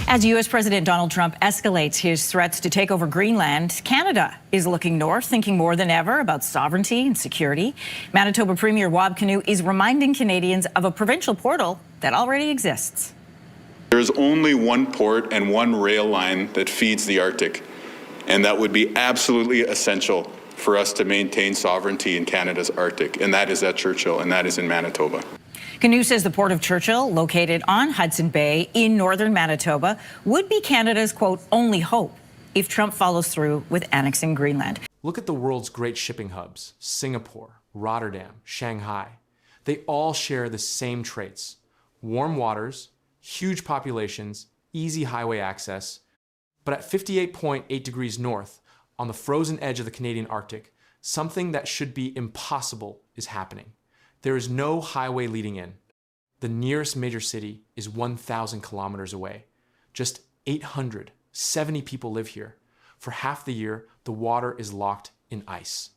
As U.S. President Donald Trump escalates his threats to take over Greenland, Canada is looking north, thinking more than ever about sovereignty and security. Manitoba Premier Wab Kinew is reminding Canadians of a provincial portal that already exists. There's only one port and one rail line that feeds the Arctic, and that would be absolutely essential for us to maintain sovereignty in Canada's Arctic, and that is at Churchill, and that is in Manitoba. Kinew says the port of Churchill, located on Hudson Bay in northern Manitoba, would be Canada's, quote, only hope if Trump follows through with annexing Greenland. Look at the world's great shipping hubs, Singapore, Rotterdam, Shanghai. They all share the same traits: warm waters, huge populations, easy highway access. But at 58.8 degrees north, on the frozen edge of the Canadian Arctic, something that should be impossible is happening. There is no highway leading in. The nearest major city is 1,000 kilometers away. Just 870 people live here. For half the year, the water is locked in ice.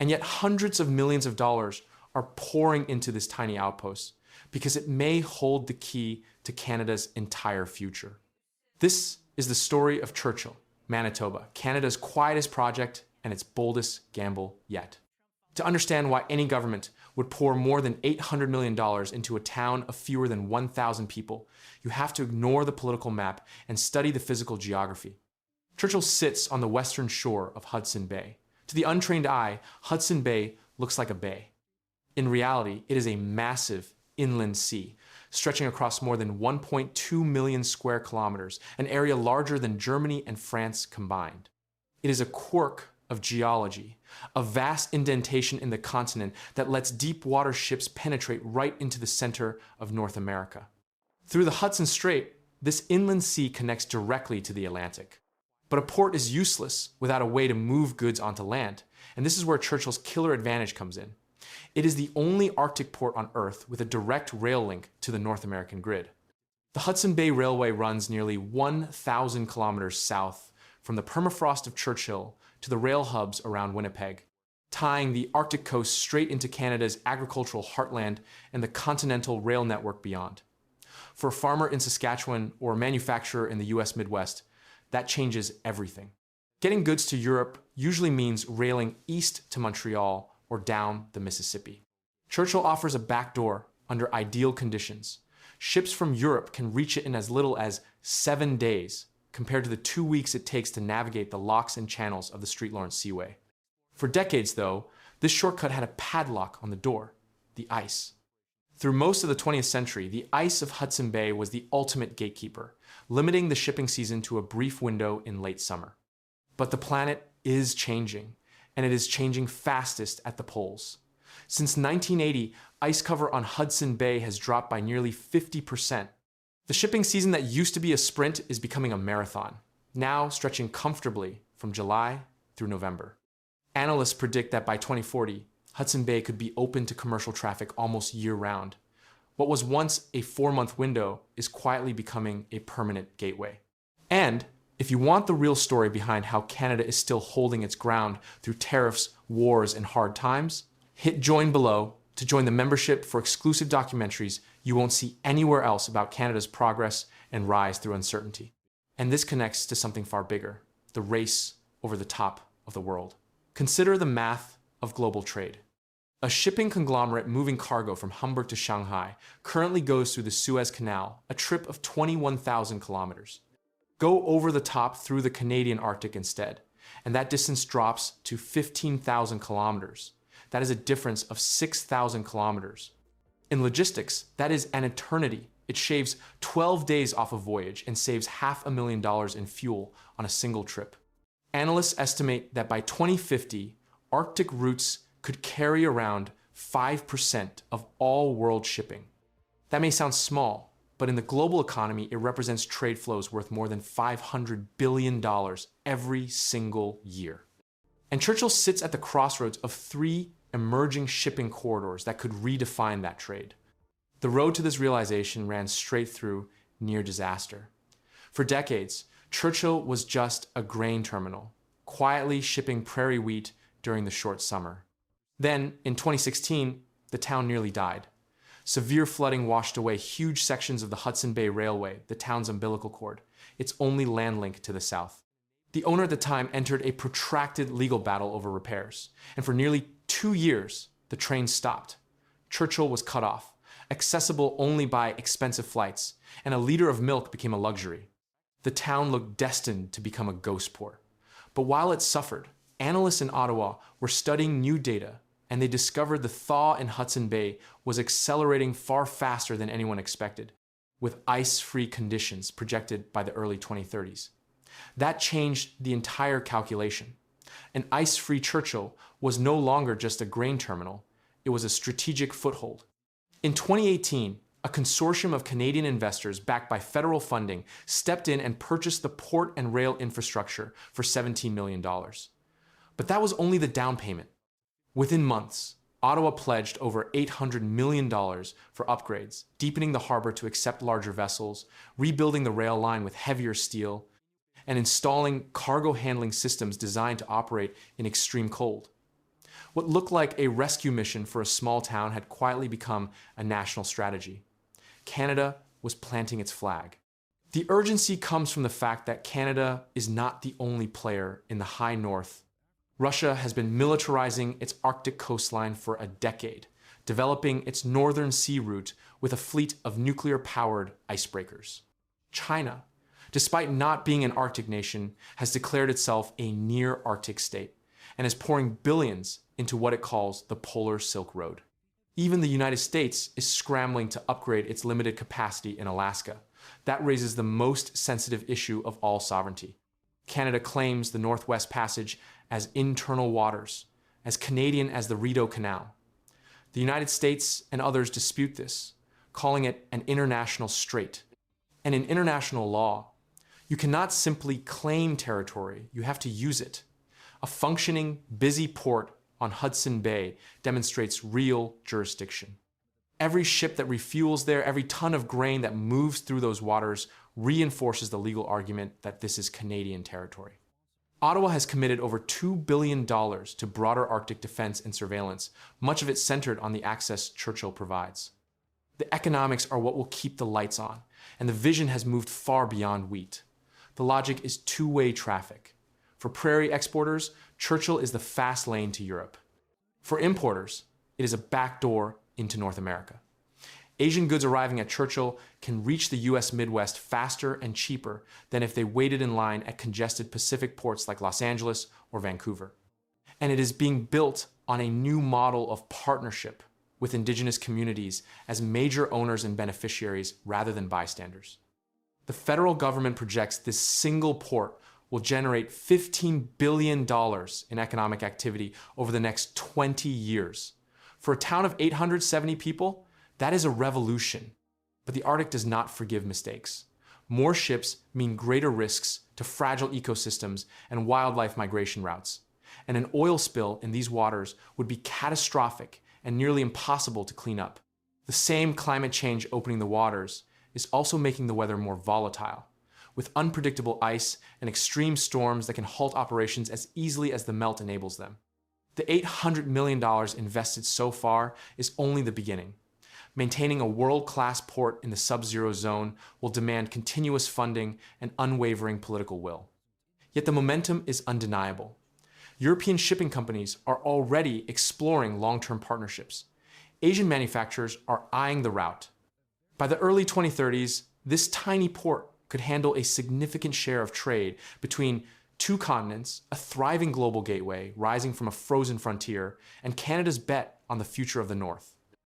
And yet hundreds of millions of dollars are pouring into this tiny outpost because it may hold the key to Canada's entire future. This is the story of Churchill, Manitoba, Canada's quietest project and its boldest gamble yet. To understand why any government would pour more than $800 million into a town of fewer than 1,000 people, you have to ignore the political map and study the physical geography. Churchill sits on the western shore of Hudson Bay. To the untrained eye, Hudson Bay looks like a bay. In reality, it is a massive inland sea, stretching across more than 1.2 million square kilometers, an area larger than Germany and France combined. It is a quirk of geology, a vast indentation in the continent that lets deep water ships penetrate right into the center of North America. Through the Hudson Strait, this inland sea connects directly to the Atlantic. But a port is useless without a way to move goods onto land, and this is where Churchill's killer advantage comes in. It is the only Arctic port on Earth with a direct rail link to the North American grid. The Hudson Bay Railway runs nearly 1,000 kilometers south from the permafrost of Churchill to the rail hubs around Winnipeg, tying the Arctic coast straight into Canada's agricultural heartland and the continental rail network beyond. For a farmer in Saskatchewan or a manufacturer in the US Midwest, that changes everything. Getting goods to Europe usually means railing east to Montreal or down the Mississippi. Churchill offers a backdoor under ideal conditions. Ships from Europe can reach it in as little as 7 days, compared to the 2 weeks it takes to navigate the locks and channels of the St. Lawrence Seaway. For decades, though, this shortcut had a padlock on the door: the ice. Through most of the 20th century, the ice of Hudson Bay was the ultimate gatekeeper, limiting the shipping season to a brief window in late summer. But the planet is changing, and it is changing fastest at the poles. Since 1980, ice cover on Hudson Bay has dropped by nearly 50%. The shipping season that used to be a sprint is becoming a marathon, now stretching comfortably from July through November. Analysts predict that by 2040, Hudson Bay could be open to commercial traffic almost year-round. What was once a 4-month window is quietly becoming a permanent gateway. And if you want the real story behind how Canada is still holding its ground through tariffs, wars, and hard times, hit join below to join the membership for exclusive documentaries you won't see anywhere else about Canada's progress and rise through uncertainty. And this connects to something far bigger: the race over the top of the world. Consider the math of global trade. A shipping conglomerate moving cargo from Hamburg to Shanghai currently goes through the Suez Canal, a trip of 21,000 kilometers. Go over the top through the Canadian Arctic instead, and that distance drops to 15,000 kilometers. That is a difference of 6,000 kilometers. In logistics, that is an eternity. It shaves 12 days off a voyage and saves $500,000 in fuel on a single trip. Analysts estimate that by 2050, Arctic routes could carry around 5% of all world shipping. That may sound small, but in the global economy, it represents trade flows worth more than $500 billion every single year. And Churchill sits at the crossroads of 3 emerging shipping corridors that could redefine that trade. The road to this realization ran straight through near disaster. For decades, Churchill was just a grain terminal, quietly shipping prairie wheat during the short summer. Then, in 2016, the town nearly died. Severe flooding washed away huge sections of the Hudson Bay Railway, the town's umbilical cord, its only land link to the south. The owner at the time entered a protracted legal battle over repairs, and for nearly 2 years, the train stopped. Churchill was cut off, accessible only by expensive flights, and a liter of milk became a luxury. The town looked destined to become a ghost port. But while it suffered, analysts in Ottawa were studying new data, and they discovered the thaw in Hudson Bay was accelerating far faster than anyone expected, with ice-free conditions projected by the early 2030s. That changed the entire calculation. An ice-free Churchill was no longer just a grain terminal, it was a strategic foothold. In 2018, a consortium of Canadian investors backed by federal funding stepped in and purchased the port and rail infrastructure for $17 million. But that was only the down payment. Within months, Ottawa pledged over $800 million for upgrades, deepening the harbor to accept larger vessels, rebuilding the rail line with heavier steel, and installing cargo handling systems designed to operate in extreme cold. What looked like a rescue mission for a small town had quietly become a national strategy. Canada was planting its flag. The urgency comes from the fact that Canada is not the only player in the high north. Russia has been militarizing its Arctic coastline for a decade, developing its northern sea route with a fleet of nuclear-powered icebreakers. China, despite not being an Arctic nation, has declared itself a near-Arctic state and is pouring billions into what it calls the Polar Silk Road. Even the United States is scrambling to upgrade its limited capacity in Alaska. That raises the most sensitive issue of all sovereignty. Canada claims the Northwest Passage as internal waters, as Canadian as the Rideau Canal. The United States and others dispute this, calling it an international strait. And in international law, you cannot simply claim territory, you have to use it. A functioning, busy port on Hudson Bay demonstrates real jurisdiction. Every ship that refuels there, every ton of grain that moves through those waters reinforces the legal argument that this is Canadian territory. Ottawa has committed over $2 billion to broader Arctic defense and surveillance, much of it centered on the access Churchill provides. The economics are what will keep the lights on, and the vision has moved far beyond wheat. The logic is two-way traffic. For prairie exporters, Churchill is the fast lane to Europe. For importers, it is a backdoor into North America. Asian goods arriving at Churchill can reach the US Midwest faster and cheaper than if they waited in line at congested Pacific ports like Los Angeles or Vancouver. And it is being built on a new model of partnership with Indigenous communities as major owners and beneficiaries rather than bystanders. The federal government projects this single port will generate $15 billion in economic activity over the next 20 years. For a town of 870 people, that is a revolution. But the Arctic does not forgive mistakes. More ships mean greater risks to fragile ecosystems and wildlife migration routes. And an oil spill in these waters would be catastrophic and nearly impossible to clean up. The same climate change opening the waters is also making the weather more volatile, with unpredictable ice and extreme storms that can halt operations as easily as the melt enables them. The $800 million invested so far is only the beginning. Maintaining a world-class port in the sub-zero zone will demand continuous funding and unwavering political will. Yet the momentum is undeniable. European shipping companies are already exploring long-term partnerships. Asian manufacturers are eyeing the route. By the early 2030s, this tiny port could handle a significant share of trade between two continents, a thriving global gateway rising from a frozen frontier, and Canada's bet on the future of the North.